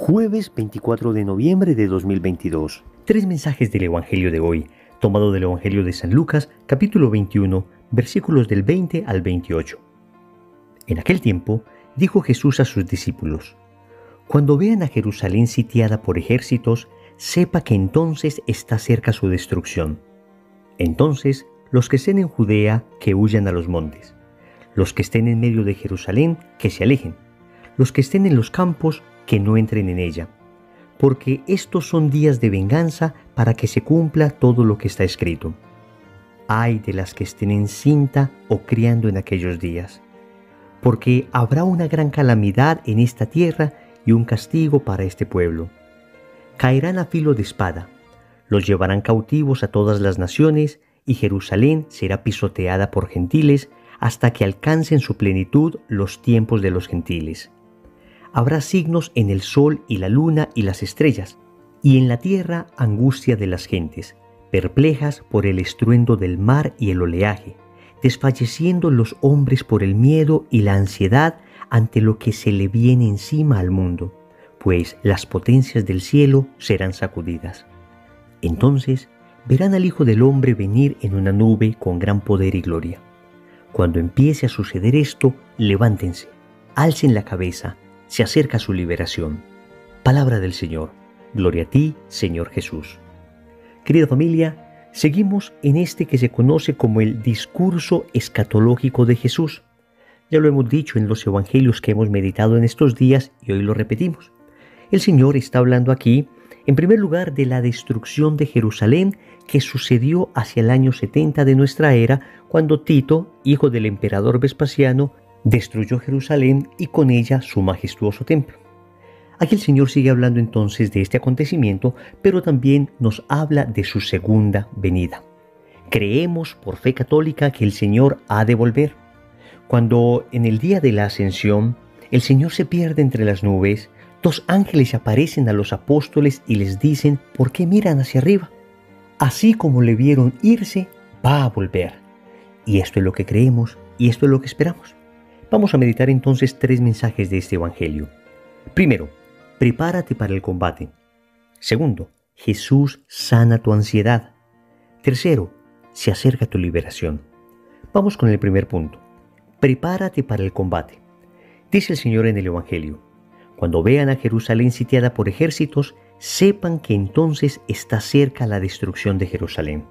Jueves 24 de noviembre de 2022. Tres mensajes del Evangelio de hoy, tomado del Evangelio de San Lucas, capítulo 21, versículos del 20 al 28. En aquel tiempo, dijo Jesús a sus discípulos: Cuando vean a Jerusalén sitiada por ejércitos, sepa que entonces está cerca su destrucción. Entonces, los que estén en Judea, que huyan a los montes. Los que estén en medio de Jerusalén, que se alejen. Los que estén en los campos, que no entren en ella. Porque estos son días de venganza para que se cumpla todo lo que está escrito. Ay de las que estén encinta o criando en aquellos días. Porque habrá una gran calamidad en esta tierra y un castigo para este pueblo. Caerán a filo de espada, los llevarán cautivos a todas las naciones, y Jerusalén será pisoteada por gentiles hasta que alcancen su plenitud los tiempos de los gentiles. Habrá signos en el sol y la luna y las estrellas, y en la tierra angustia de las gentes, perplejas por el estruendo del mar y el oleaje, desfalleciendo los hombres por el miedo y la ansiedad ante lo que se le viene encima al mundo, pues las potencias del cielo serán sacudidas. Entonces verán al Hijo del Hombre venir en una nube con gran poder y gloria. Cuando empiece a suceder esto, levántense, alcen la cabeza, se acerca su liberación. Palabra del Señor. Gloria a ti, Señor Jesús. Querida familia, seguimos en este que se conoce como el discurso escatológico de Jesús. Ya lo hemos dicho en los evangelios que hemos meditado en estos días y hoy lo repetimos. El Señor está hablando aquí, en primer lugar, de la destrucción de Jerusalén que sucedió hacia el año 70 de nuestra era, cuando Tito, hijo del emperador Vespasiano, destruyó Jerusalén y con ella su majestuoso templo. Aquí el Señor sigue hablando entonces de este acontecimiento, pero también nos habla de su segunda venida. Creemos por fe católica que el Señor ha de volver. Cuando en el día de la ascensión el Señor se pierde entre las nubes, dos ángeles aparecen a los apóstoles y les dicen: ¿por qué miran hacia arriba? Así como le vieron irse, va a volver. Y esto es lo que creemos y esto es lo que esperamos. Vamos a meditar entonces tres mensajes de este evangelio. Primero, prepárate para el combate. Segundo, Jesús sana tu ansiedad. Tercero, se acerca tu liberación. Vamos con el primer punto. Prepárate para el combate. Dice el Señor en el evangelio: cuando vean a Jerusalén sitiada por ejércitos, sepan que entonces está cerca la destrucción de Jerusalén.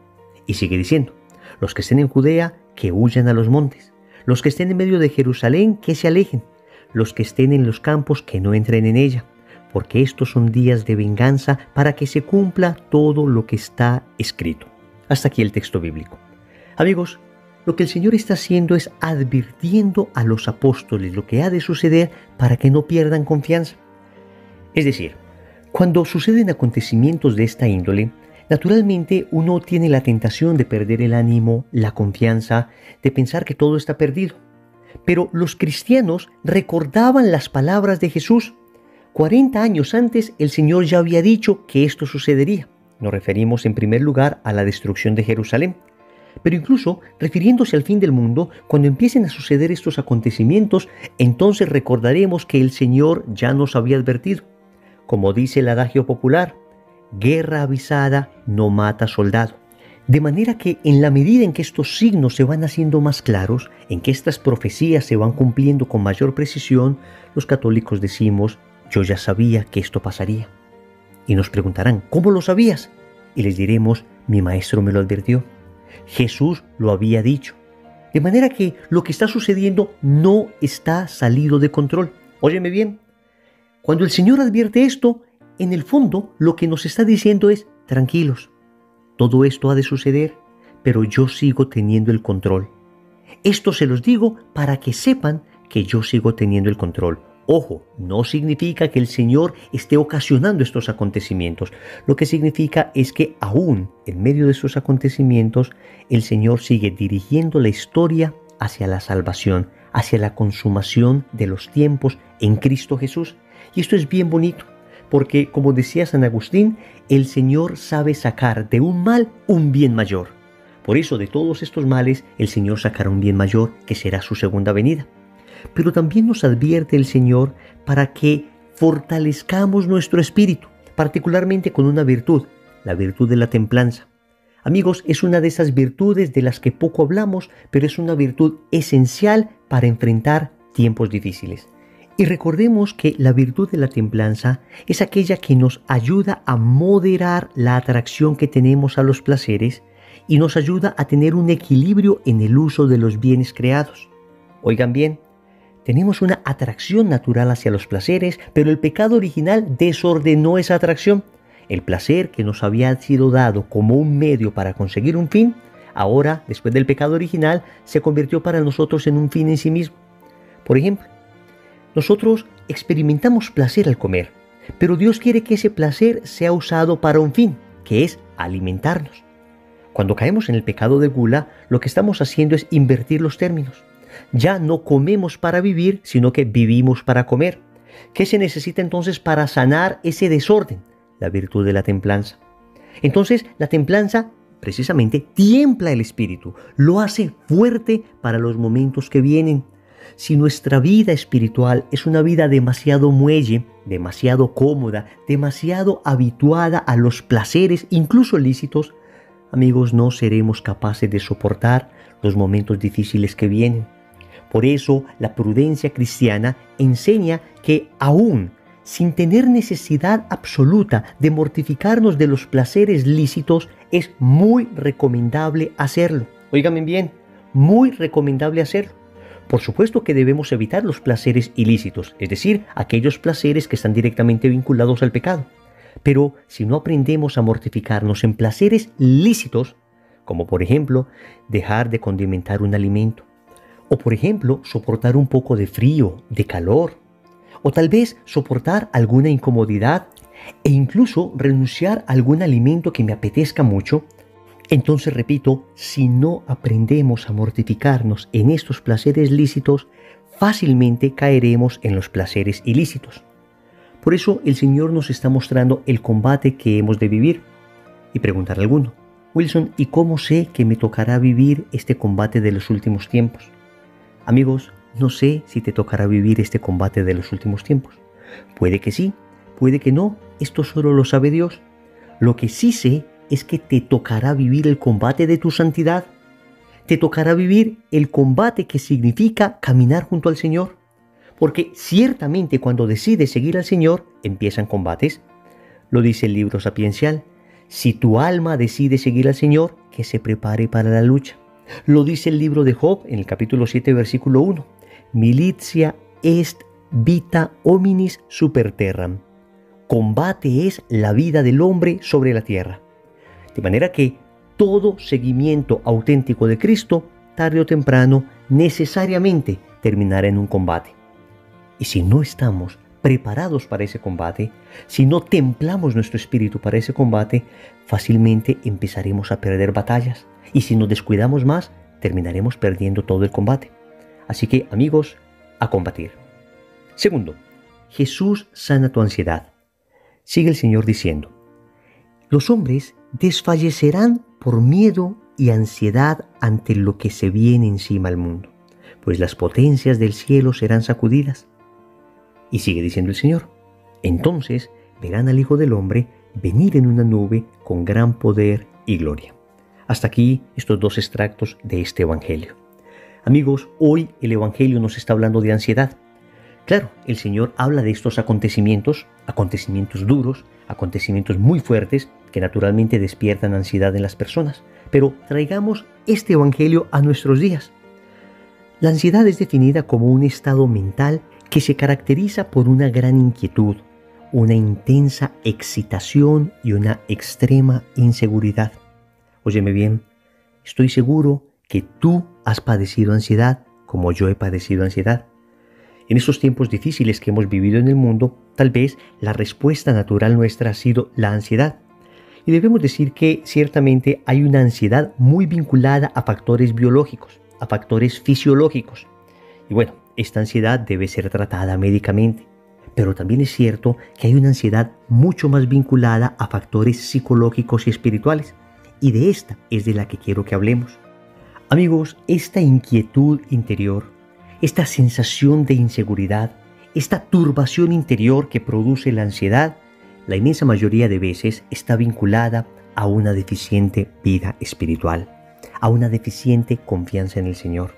Y sigue diciendo: los que estén en Judea, que huyan a los montes. Los que estén en medio de Jerusalén, que se alejen. Los que estén en los campos, que no entren en ella. Porque estos son días de venganza para que se cumpla todo lo que está escrito. Hasta aquí el texto bíblico. Amigos, lo que el Señor está haciendo es advirtiendo a los apóstoles lo que ha de suceder para que no pierdan confianza. Es decir, cuando suceden acontecimientos de esta índole, naturalmente uno tiene la tentación de perder el ánimo, la confianza, de pensar que todo está perdido. Pero los cristianos recordaban las palabras de Jesús. 40 años antes el Señor ya había dicho que esto sucedería. Nos referimos en primer lugar a la destrucción de Jerusalén. Pero incluso refiriéndose al fin del mundo, cuando empiecen a suceder estos acontecimientos, entonces recordaremos que el Señor ya nos había advertido. Como dice el adagio popular: guerra avisada no mata soldado. De manera que en la medida en que estos signos se van haciendo más claros, en que estas profecías se van cumpliendo con mayor precisión, los católicos decimos: yo ya sabía que esto pasaría. Y nos preguntarán: ¿cómo lo sabías? Y les diremos: mi maestro me lo advirtió. Jesús lo había dicho. De manera que lo que está sucediendo no está salido de control. Óyeme bien. Cuando el Señor advierte esto, en el fondo lo que nos está diciendo es: tranquilos, todo esto ha de suceder, pero yo sigo teniendo el control. Esto se los digo para que sepan que yo sigo teniendo el control. Ojo, no significa que el Señor esté ocasionando estos acontecimientos. Lo que significa es que aún en medio de estos acontecimientos, el Señor sigue dirigiendo la historia hacia la salvación, hacia la consumación de los tiempos en Cristo Jesús. Y esto es bien bonito, porque como decía San Agustín, el Señor sabe sacar de un mal un bien mayor. Por eso de todos estos males, el Señor sacará un bien mayor, que será su segunda venida. Pero también nos advierte el Señor para que fortalezcamos nuestro espíritu, particularmente con una virtud, la virtud de la templanza. Amigos, es una de esas virtudes de las que poco hablamos, pero es una virtud esencial para enfrentar tiempos difíciles. Y recordemos que la virtud de la templanza es aquella que nos ayuda a moderar la atracción que tenemos a los placeres y nos ayuda a tener un equilibrio en el uso de los bienes creados. Oigan bien, tenemos una atracción natural hacia los placeres, pero el pecado original desordenó esa atracción. El placer que nos había sido dado como un medio para conseguir un fin, ahora, después del pecado original, se convirtió para nosotros en un fin en sí mismo. Por ejemplo, nosotros experimentamos placer al comer, pero Dios quiere que ese placer sea usado para un fin, que es alimentarnos. Cuando caemos en el pecado de gula, lo que estamos haciendo es invertir los términos. Ya no comemos para vivir, sino que vivimos para comer. ¿Qué se necesita entonces para sanar ese desorden? La virtud de la templanza. Entonces, la templanza precisamente tiempla el espíritu, lo hace fuerte para los momentos que vienen. Si nuestra vida espiritual es una vida demasiado muelle, demasiado cómoda, demasiado habituada a los placeres, incluso lícitos, amigos, no seremos capaces de soportar los momentos difíciles que vienen. Por eso, la prudencia cristiana enseña que aún sin tener necesidad absoluta de mortificarnos de los placeres lícitos, es muy recomendable hacerlo. Óigame bien, muy recomendable hacerlo. Por supuesto que debemos evitar los placeres ilícitos, es decir, aquellos placeres que están directamente vinculados al pecado. Pero si no aprendemos a mortificarnos en placeres lícitos, como por ejemplo, dejar de condimentar un alimento, o por ejemplo, soportar un poco de frío, de calor, o tal vez soportar alguna incomodidad e incluso renunciar a algún alimento que me apetezca mucho, entonces repito, si no aprendemos a mortificarnos en estos placeres lícitos, fácilmente caeremos en los placeres ilícitos. Por eso el Señor nos está mostrando el combate que hemos de vivir. Y preguntará alguno, Wilson, ¿y cómo sé que me tocará vivir este combate de los últimos tiempos? Amigos, no sé si te tocará vivir este combate de los últimos tiempos. Puede que sí, puede que no, esto solo lo sabe Dios. Lo que sí sé es que te tocará vivir el combate de tu santidad. Te tocará vivir el combate que significa caminar junto al Señor. Porque ciertamente cuando decides seguir al Señor, empiezan combates. Lo dice el libro sapiencial. Si tu alma decide seguir al Señor, que se prepare para la lucha. Lo dice el libro de Job en el capítulo 7, versículo 1. Militia est vita hominis super terram. Combate es la vida del hombre sobre la tierra. De manera que todo seguimiento auténtico de Cristo, tarde o temprano, necesariamente terminará en un combate. Y si no estamos preparados para ese combate, si no templamos nuestro espíritu para ese combate, fácilmente empezaremos a perder batallas. Y si nos descuidamos más, terminaremos perdiendo todo el combate. Así que, amigos, a combatir. Segundo, Jesús sana tu ansiedad. Sigue el Señor diciendo, los hombres desfallecerán por miedo y ansiedad ante lo que se viene encima al mundo, pues las potencias del cielo serán sacudidas. Y sigue diciendo el Señor, entonces verán al Hijo del Hombre venir en una nube con gran poder y gloria. Hasta aquí estos dos extractos de este Evangelio. Amigos, hoy el Evangelio nos está hablando de ansiedad. Claro, el Señor habla de estos acontecimientos duros, acontecimientos muy fuertes que naturalmente despiertan ansiedad en las personas. Pero traigamos este Evangelio a nuestros días. La ansiedad es definida como un estado mental que se caracteriza por una gran inquietud, una intensa excitación y una extrema inseguridad. Óyeme bien, estoy seguro que tú has padecido ansiedad como yo he padecido ansiedad. En estos tiempos difíciles que hemos vivido en el mundo, tal vez la respuesta natural nuestra ha sido la ansiedad. Y debemos decir que ciertamente hay una ansiedad muy vinculada a factores biológicos, a factores fisiológicos. Y bueno, esta ansiedad debe ser tratada médicamente. Pero también es cierto que hay una ansiedad mucho más vinculada a factores psicológicos y espirituales. Y de esta es de la que quiero que hablemos. Amigos, esta inquietud interior, esta sensación de inseguridad, esta turbación interior que produce la ansiedad, la inmensa mayoría de veces está vinculada a una deficiente vida espiritual, a una deficiente confianza en el Señor.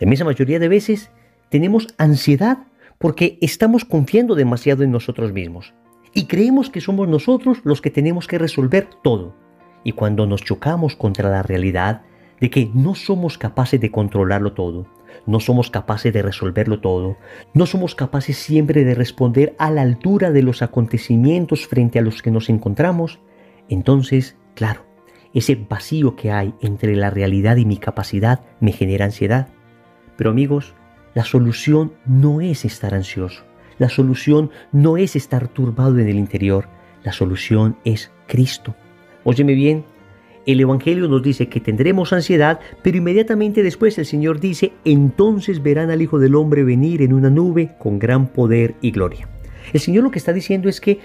La inmensa mayoría de veces tenemos ansiedad porque estamos confiando demasiado en nosotros mismos y creemos que somos nosotros los que tenemos que resolver todo. Y cuando nos chocamos contra la realidad de que no somos capaces de controlarlo todo, no somos capaces de resolverlo todo, no somos capaces siempre de responder a la altura de los acontecimientos frente a los que nos encontramos, entonces, claro, ese vacío que hay entre la realidad y mi capacidad me genera ansiedad. Pero amigos, la solución no es estar ansioso, la solución no es estar turbado en el interior, la solución es Cristo. Óyeme bien, el Evangelio nos dice que tendremos ansiedad, pero inmediatamente después el Señor dice, entonces verán al Hijo del Hombre venir en una nube con gran poder y gloria. El Señor lo que está diciendo es que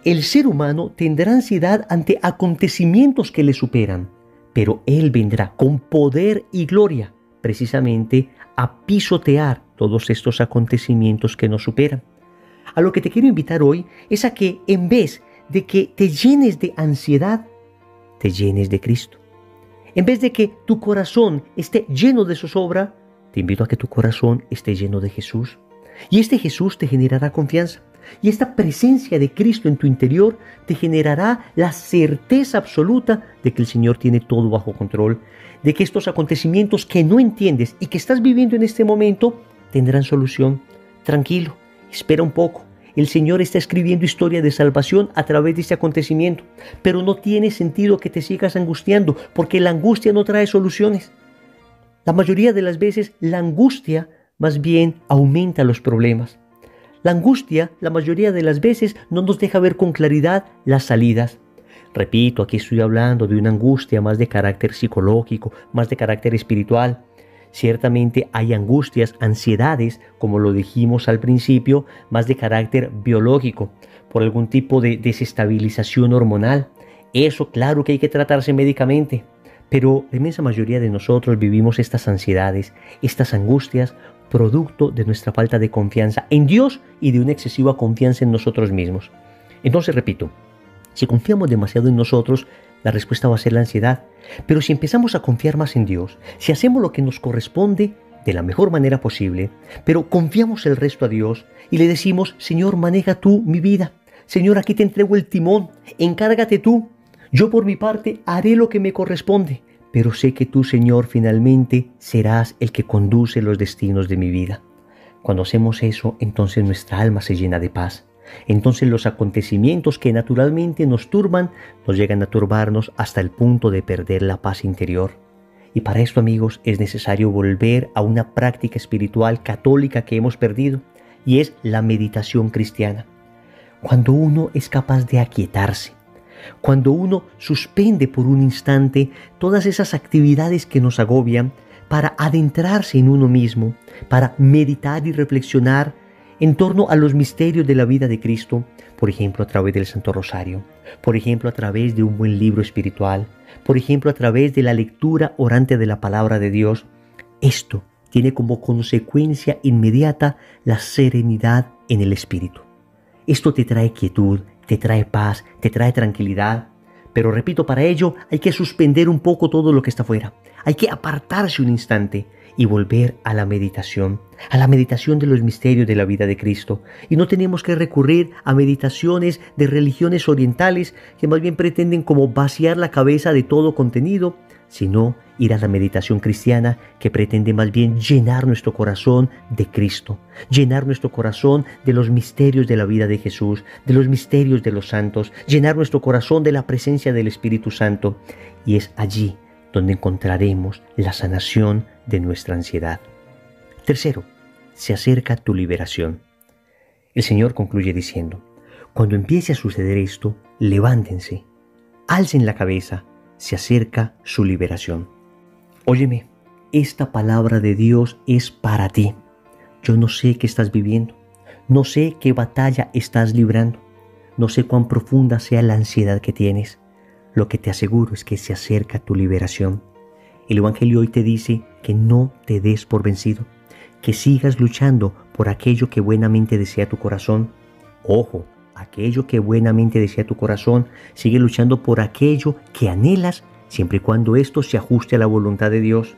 el ser humano tendrá ansiedad ante acontecimientos que le superan, pero Él vendrá con poder y gloria, precisamente a pisotear todos estos acontecimientos que nos superan. A lo que te quiero invitar hoy es a que en vez de que te llenes de ansiedad, te llenes de Cristo. En vez de que tu corazón esté lleno de zozobra, te invito a que tu corazón esté lleno de Jesús. Y este Jesús te generará confianza. Y esta presencia de Cristo en tu interior te generará la certeza absoluta de que el Señor tiene todo bajo control, de que estos acontecimientos que no entiendes y que estás viviendo en este momento tendrán solución. Tranquilo, espera un poco. El Señor está escribiendo historia de salvación a través de este acontecimiento, pero no tiene sentido que te sigas angustiando, porque la angustia no trae soluciones. La mayoría de las veces la angustia más bien aumenta los problemas. La angustia, la mayoría de las veces, no nos deja ver con claridad las salidas. Repito, aquí estoy hablando de una angustia más de carácter psicológico, más de carácter espiritual. Ciertamente hay angustias, ansiedades, como lo dijimos al principio, más de carácter biológico, por algún tipo de desestabilización hormonal. Eso claro que hay que tratarse médicamente, pero la inmensa mayoría de nosotros vivimos estas ansiedades, estas angustias, producto de nuestra falta de confianza en Dios y de una excesiva confianza en nosotros mismos. Entonces, repito, si confiamos demasiado en nosotros, la respuesta va a ser la ansiedad. Pero si empezamos a confiar más en Dios, si hacemos lo que nos corresponde de la mejor manera posible, pero confiamos el resto a Dios y le decimos, Señor, maneja tú mi vida. Señor, aquí te entrego el timón, encárgate tú. Yo por mi parte haré lo que me corresponde, pero sé que tú, Señor, finalmente serás el que conduce los destinos de mi vida. Cuando hacemos eso, entonces nuestra alma se llena de paz. Entonces los acontecimientos que naturalmente nos turban, nos llegan a turbarnos hasta el punto de perder la paz interior. Y para esto, amigos, es necesario volver a una práctica espiritual católica que hemos perdido, y es la meditación cristiana. Cuando uno es capaz de aquietarse, cuando uno suspende por un instante todas esas actividades que nos agobian para adentrarse en uno mismo, para meditar y reflexionar en torno a los misterios de la vida de Cristo, por ejemplo a través del Santo Rosario, por ejemplo a través de un buen libro espiritual, por ejemplo a través de la lectura orante de la palabra de Dios, esto tiene como consecuencia inmediata la serenidad en el espíritu. Esto te trae quietud, te trae paz, te trae tranquilidad. Pero repito, para ello hay que suspender un poco todo lo que está fuera. Hay que apartarse un instante y volver a la meditación de los misterios de la vida de Cristo. Y no tenemos que recurrir a meditaciones de religiones orientales que más bien pretenden como vaciar la cabeza de todo contenido, sino ir a la meditación cristiana que pretende más bien llenar nuestro corazón de Cristo, llenar nuestro corazón de los misterios de la vida de Jesús, de los misterios de los santos, llenar nuestro corazón de la presencia del Espíritu Santo. Y es allí donde encontraremos la sanación de nuestra ansiedad. Tercero, se acerca tu liberación. El Señor concluye diciendo, cuando empiece a suceder esto, levántense, alcen la cabeza, se acerca su liberación. Óyeme, esta palabra de Dios es para ti. Yo no sé qué estás viviendo, no sé qué batalla estás librando, no sé cuán profunda sea la ansiedad que tienes. Lo que te aseguro es que se acerca tu liberación. El Evangelio hoy te dice que no te des por vencido, que sigas luchando por aquello que buenamente desea tu corazón. Ojo, aquello que buenamente desea tu corazón, sigue luchando por aquello que anhelas, siempre y cuando esto se ajuste a la voluntad de Dios.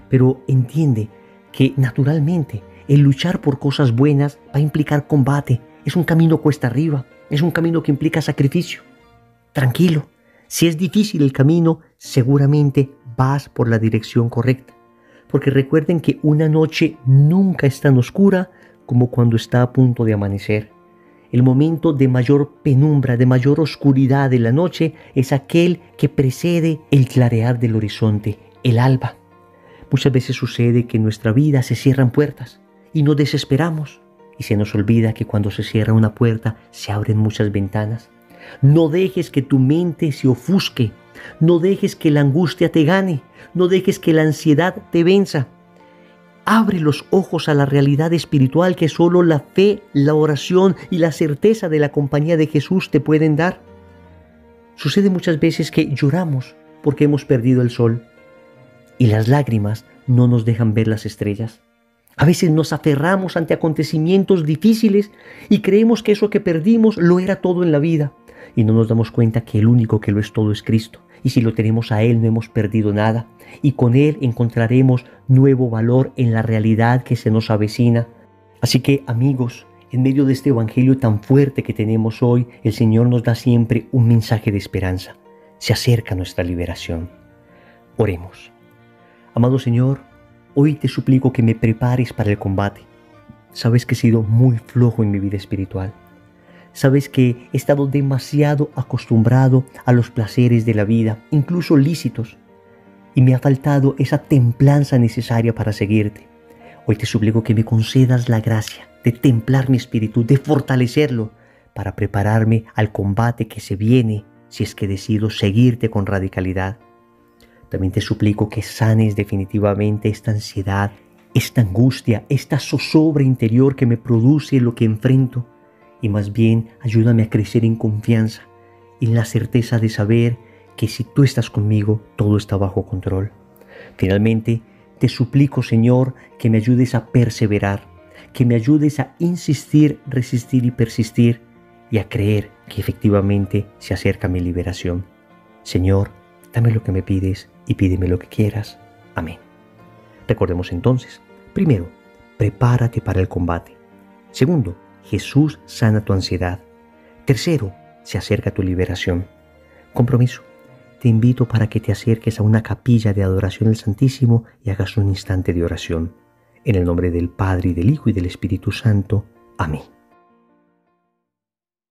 Pero entiende que naturalmente el luchar por cosas buenas va a implicar combate. Es un camino cuesta arriba, es un camino que implica sacrificio. Tranquilo, si es difícil el camino, seguramente vas por la dirección correcta. Porque recuerden que una noche nunca es tan oscura como cuando está a punto de amanecer. El momento de mayor penumbra, de mayor oscuridad de la noche es aquel que precede el clarear del horizonte, el alba. Muchas veces sucede que en nuestra vida se cierran puertas y nos desesperamos y se nos olvida que cuando se cierra una puerta se abren muchas ventanas. No dejes que tu mente se ofusque, no dejes que la angustia te gane, no dejes que la ansiedad te venza. Abre los ojos a la realidad espiritual que solo la fe, la oración y la certeza de la compañía de Jesús te pueden dar. Sucede muchas veces que lloramos porque hemos perdido el sol y las lágrimas no nos dejan ver las estrellas. A veces nos aferramos ante acontecimientos difíciles y creemos que eso que perdimos lo era todo en la vida y no nos damos cuenta que el único que lo es todo es Cristo. Y si lo tenemos a Él no hemos perdido nada y con Él encontraremos nuevo valor en la realidad que se nos avecina. Así que amigos, en medio de este evangelio tan fuerte que tenemos hoy, el Señor nos da siempre un mensaje de esperanza. Se acerca nuestra liberación. Oremos. Amado Señor, hoy te suplico que me prepares para el combate. Sabes que he sido muy flojo en mi vida espiritual. Sabes que he estado demasiado acostumbrado a los placeres de la vida, incluso lícitos, y me ha faltado esa templanza necesaria para seguirte. Hoy te suplico que me concedas la gracia de templar mi espíritu, de fortalecerlo, para prepararme al combate que se viene si es que decido seguirte con radicalidad. También te suplico que sanes definitivamente esta ansiedad, esta angustia, esta zozobra interior que me produce lo que enfrento. Y más bien ayúdame a crecer en confianza, en la certeza de saber que si tú estás conmigo, todo está bajo control. Finalmente, te suplico, Señor, que me ayudes a perseverar, que me ayudes a insistir, resistir y persistir, y a creer que efectivamente se acerca mi liberación. Señor, dame lo que me pides y pídeme lo que quieras. Amén. Recordemos entonces, primero, prepárate para el combate. Segundo, Jesús sana tu ansiedad. Tercero, se acerca tu liberación. Compromiso. Te invito para que te acerques a una capilla de adoración al Santísimo y hagas un instante de oración. En el nombre del Padre, y del Hijo, y del Espíritu Santo. Amén.